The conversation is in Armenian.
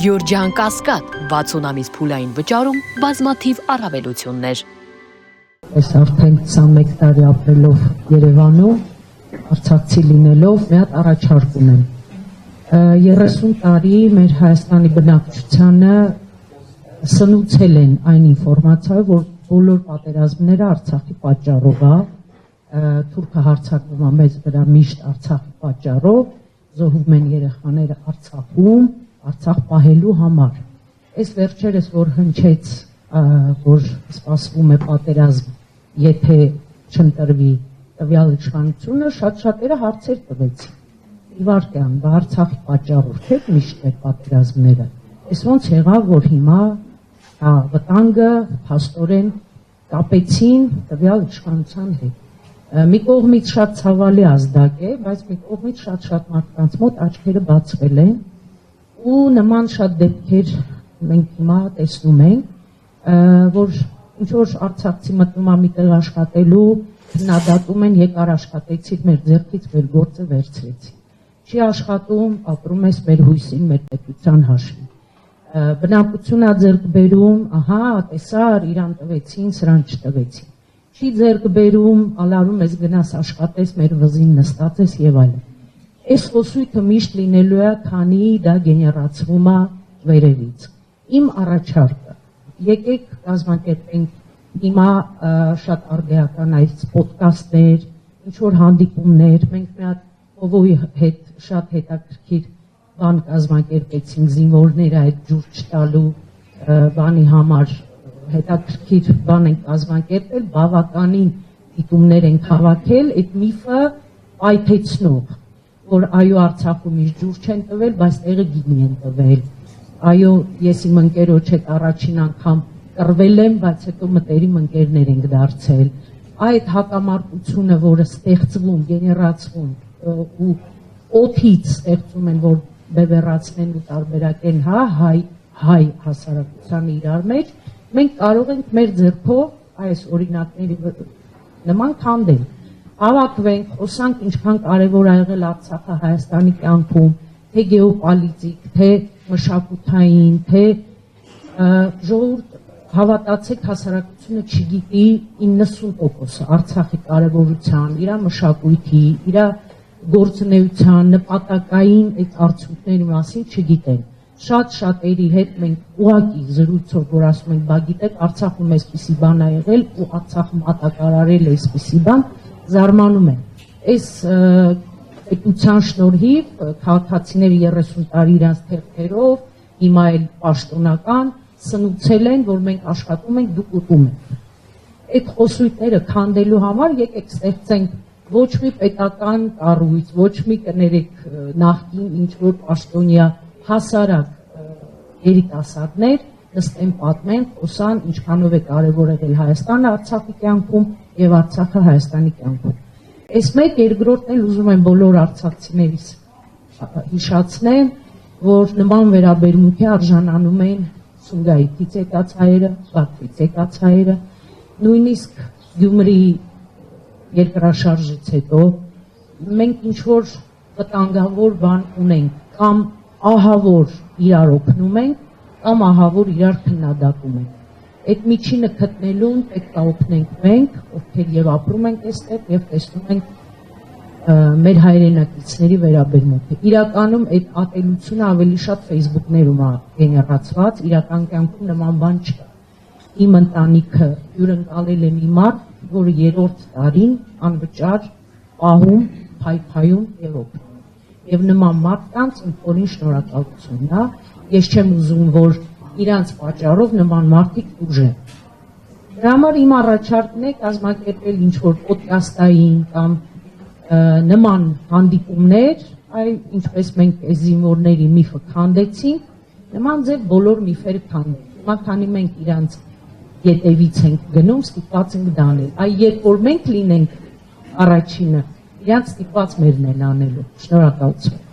Գյորջյան Կասկադ 60 ամիս փուլային վճարում բազմաթիվ առավելություններ։ Ես արդեն 21 տարի ապրելով Երևանում, արցախցի լինելով մի հատ առաջարկ ունեմ։ 30 տարի մեր Հայաստանի բնակչությանը սնուցել են այն ինֆորմացիայով, որ բոլոր պատերազմները Արցախի պատճառով է, թուրքը հարձակվում է մեզ վրա միշտ Արցախի պատճառով, զոհվում են երեխաները Արցախում, Արցախ պահելու համար։ Այս վերջերս որ հնչեց, որ սպասվում է պատերազմ, եթե չընտրվի տվյալ իշխանությունը, շատ-շատերը հարցեր տվեցին։ Իվարկյան, Արցախի պատճառով թե միշտ է պատերազմները։ Այս ոնց եղավ, որ հիմա վտանգը փաստորեն կապեցին տվյալ իշխանության հետ։ Մի կողմից շատ ցավալի ազդակ է, բայց մի կողմից շատ մարդկանց մոտ աչքերը բացվել են ու նման շատ դեպքեր մենք հիմա տեսնում ենք, որ ինչ որ արցախցի մտնում է միտեղ աշխատելու, քննադատում են եկար աշխատեցիք մեր ձեռքից մեր գործը վերցրեցին։ Չի աշխատում, ապրում ես մեր հույսին, մեր պետության հաշվին։ Բնակություն է ձեռք բերում, ահա, տեսար, իրան տվեցին, սրան չտվեցին։ Չի ձեռք բերում, ալարում ես գնաս աշխատես, մեր վզին նստած ես եւ այլն։ Այս խոսույթը միշտ լինելու է, քանի դա գեներացվում է վերևից։ Իմ առաջարկը, եկեք կազմակերպենք հիմա շատ արդիական այս պոդքասթներ, ինչ որ հանդիպումներ, մենք մի հատ ովոյի հետ շատ հետաքրքիր բան կազմակերպեցինք զինվորները այդ ջուր չտալու բանի համար հետաքրքիր բան ենք կազմակերպել, բավականին դիտումներ ենք հավաքել, այդ միֆը այթեցնող, որ այո Արցախում միշտ ջուր չեն տվել, բայց տեղը գինի են տվել։ Այո, ես իմ ընկերոջ հետ առաջին անգամ կռվել եմ, բայց հետո մտերիմ ընկերներ ենք դարձել։ Այդ հակամարտությունը, որը ստեղծվում, գեներացվում ու օդից ստեղծում են, որ բևեռացնեն ու տարբերակեն հայ հասարակությանը իրար մեջ, մենք կարող ենք մեր ձեռքով այս օրինակների նման քանդել, հավաքվենք, խոսանք ինչքան կարևոր ա եղել Արցախը Հայաստանի կյանքում, թե գեոպոլիտիկ, թե մշակութային, թե ժողովուրդ հավատացեք հասարակությունը չգիտի 90% Արցախի կարևորության, իր մշակույթի, իր գործունեության, նպատակային այդ արդյունքների մասին չգիտեն։ Շատ-շատերի հետ մենք ուղղակի զրույցով, որ ասում ենք, բա գիտեք, Արցախում այսպիսի բան ա եղել ու Արցախը մատակարարել է այսպիսի բան, զարմանում են։ Այս պետության շնորհիվ քաղաքացիները 30 տարի իրանց թերթերով, հիմա էլ պաշտոնական սնուցել են, որ մենք աշխատում ենք, դուք ուտում եք։ Այդ խոսույթները քանդելու համար եկեք ստեղծենք ոչ մի պետական կառույց, ոչ մի կներեք նախկին ինչ որ պաշտոնյա հասարակ երիտասարդներ նստեն պատմեն, խոսան ինչքանով է կարևոր եղել Հայաստանը Արցախի կյանքում եւ Արցախը Հայաստանի կյանքում։ Այս մեկ երկրորդն էլ ուզում եմ բոլոր արցախցիներից հիշացնեմ, որ նման վերաբերմունքի արժանանում են Սումգայիթից եկած հայերը, Բաքվից եկած հայերը, նույնիսկ Գյումրի երկրաշարժից հետո մենք ինչ որ վտանգավոր բան ունենք, կամ ահավոր իրար օգնում ենք, կամ ահավոր իրար քննադատում ենք։ Այդ միջինը գտնելուն պետք է օգնենք մենք, ովքեր եւ ապրում ենք այստեղ եւ տեսնում ենք մեր հայրենակիցների վերաբերմունքը։ Իրականում այդ ատելությունը ավելի շատ Facebook-ներում է գեներացված, իրական կյանքում նման բան չկա։ Իմ ընտանիքը հյուրընկալել է մի մարդ, որը 3-րդ տարին անվճար պահում, փայփայում եւ օգնում։ Եվ նման մարդկանց իմ փորին շնորհակալությունն է։ Ես չեմ ուզում, որ իրանց պատճառով նման մարդիկ ուժեն։ Դրա համար իմ առաջարկն է կազմակերպել ինչ որ պոդքասթային կամ նման հանդիպումներ, ինչպես մենք այս զինվորների միֆը քանդեցինք, նման ձև բոլոր միֆերը քանդենք։ Հիմա քանի մենք իրանց ետևից ենք գնում, ստիպված ենք դանել։ Երբ որ մենք լինենք առաջինը, իրանց ստիպված մերն են անելու։ Շնորհակալություն։